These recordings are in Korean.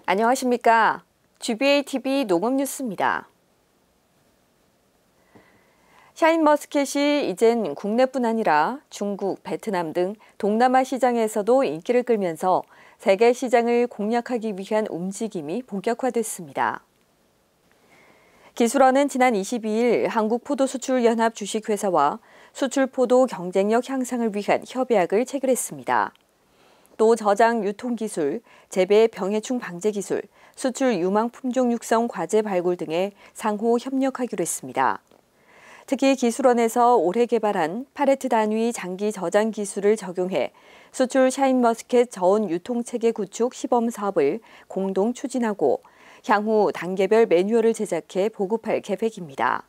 안녕하십니까. GBA-TV 농업뉴스입니다. 샤인머스켓이 이젠 국내뿐 아니라 중국, 베트남 등 동남아 시장에서도 인기를 끌면서 세계 시장을 공략하기 위한 움직임이 본격화됐습니다. 기술원은 지난 22일 한국포도수출연합 주식회사와 수출포도 경쟁력 향상을 위한 협약을 체결했습니다. 또 저장 유통기술, 재배 병해충 방제기술, 수출 유망 품종 육성 과제 발굴 등에 상호 협력하기로 했습니다. 특히 기술원에서 올해 개발한 팔레트 단위 장기 저장 기술을 적용해 수출 샤인머스켓 저온 유통체계 구축 시범 사업을 공동 추진하고 향후 단계별 매뉴얼을 제작해 보급할 계획입니다.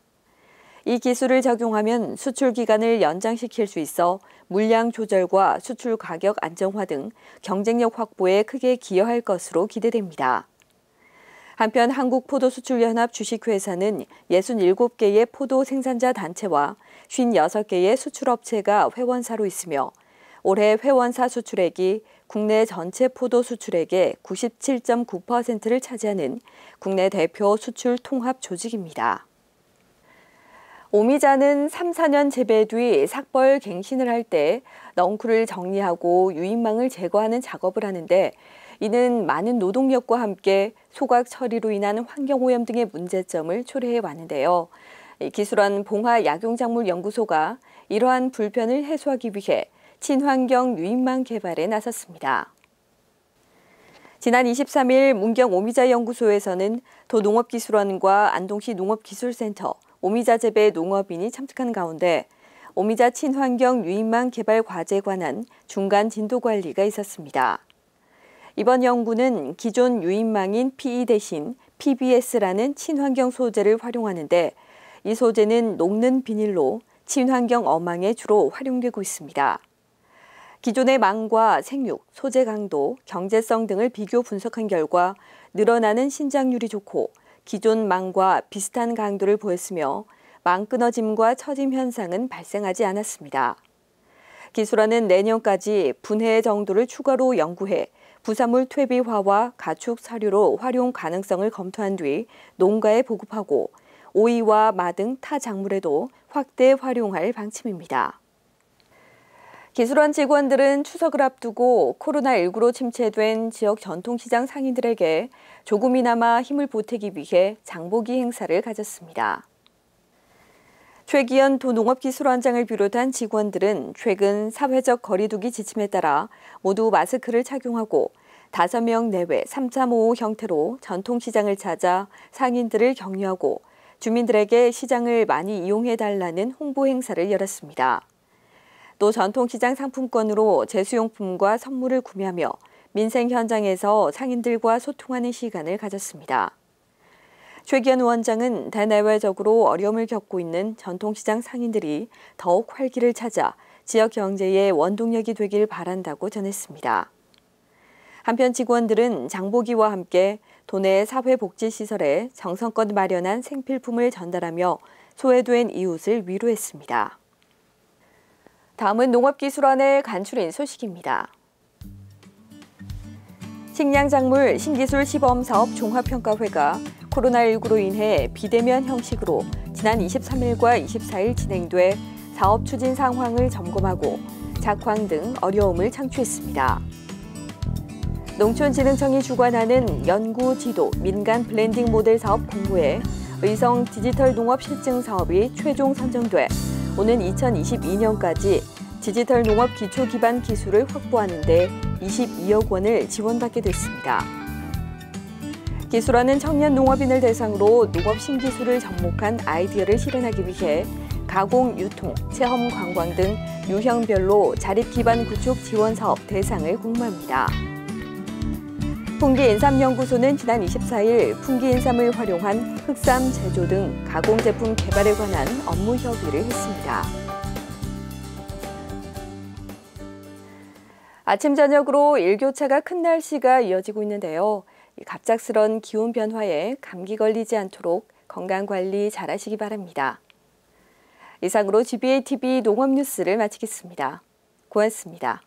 이 기술을 적용하면 수출 기간을 연장시킬 수 있어 물량 조절과 수출 가격 안정화 등 경쟁력 확보에 크게 기여할 것으로 기대됩니다. 한편 한국포도수출연합 주식회사는 67개의 포도 생산자 단체와 56개의 수출업체가 회원사로 있으며 올해 회원사 수출액이 국내 전체 포도 수출액의 97.9%를 차지하는 국내 대표 수출 통합 조직입니다. 오미자는 3, 4년 재배 뒤 삭벌 갱신을 할 때 넝쿨을 정리하고 유인망을 제거하는 작업을 하는데 이는 많은 노동력과 함께 소각 처리로 인한 환경오염 등의 문제점을 초래해 왔는데요. 기술원 봉화약용작물연구소가 이러한 불편을 해소하기 위해 친환경 유인망 개발에 나섰습니다. 지난 23일 문경 오미자연구소에서는 도농업기술원과 안동시 농업기술센터, 오미자 재배 농업인이 참석한 가운데 오미자 친환경 유인망 개발 과제에 관한 중간 진도 관리가 있었습니다. 이번 연구는 기존 유인망인 PE 대신 PBS라는 친환경 소재를 활용하는데 이 소재는 녹는 비닐로 친환경 어망에 주로 활용되고 있습니다. 기존의 망과 생육, 소재 강도, 경제성 등을 비교 분석한 결과 늘어나는 신장률이 좋고 기존 망과 비슷한 강도를 보였으며 망 끊어짐과 처짐 현상은 발생하지 않았습니다. 기술원은 내년까지 분해 정도를 추가로 연구해 부산물 퇴비화와 가축 사료로 활용 가능성을 검토한 뒤 농가에 보급하고 오이와 마 등 타 작물에도 확대 활용할 방침입니다. 기술원 직원들은 추석을 앞두고 코로나19로 침체된 지역 전통시장 상인들에게 조금이나마 힘을 보태기 위해 장보기 행사를 가졌습니다. 최기현 도농업기술원장을 비롯한 직원들은 최근 사회적 거리두기 지침에 따라 모두 마스크를 착용하고 5명 내외 3.5 형태로 전통시장을 찾아 상인들을 격려하고 주민들에게 시장을 많이 이용해달라는 홍보 행사를 열었습니다. 또 전통시장 상품권으로 제수용품과 선물을 구매하며 민생 현장에서 상인들과 소통하는 시간을 가졌습니다. 최기현 원장은 대내외적으로 어려움을 겪고 있는 전통시장 상인들이 더욱 활기를 찾아 지역 경제의 원동력이 되길 바란다고 전했습니다. 한편 직원들은 장보기와 함께 도내 사회복지시설에 정성껏 마련한 생필품을 전달하며 소외된 이웃을 위로했습니다. 다음은 농업기술원의 간추린 소식입니다. 식량작물 신기술 시범사업 종합평가회가 코로나19로 인해 비대면 형식으로 지난 23일과 24일 진행돼 사업 추진 상황을 점검하고 작황 등 어려움을 창출했습니다. 농촌진흥청이 주관하는 연구 지도 민간 블렌딩 모델 사업 공모에 의성 디지털 농업 실증 사업이 최종 선정돼 오는 2022년까지 디지털 농업 기초 기반 기술을 확보하는 데 22억 원을 지원받게 됐습니다. 기술원은 청년 농업인을 대상으로 농업 신기술을 접목한 아이디어를 실현하기 위해 가공, 유통, 체험, 관광 등 유형별로 자립 기반 구축 지원 사업 대상을 공모합니다. 풍기인삼연구소는 지난 24일 풍기인삼을 활용한 흑삼 제조 등 가공 제품 개발에 관한 업무 협의를 했습니다. 아침 저녁으로 일교차가 큰 날씨가 이어지고 있는데요. 갑작스런 기온 변화에 감기 걸리지 않도록 건강관리 잘하시기 바랍니다. 이상으로 GBA-TV 농업뉴스를 마치겠습니다. 고맙습니다.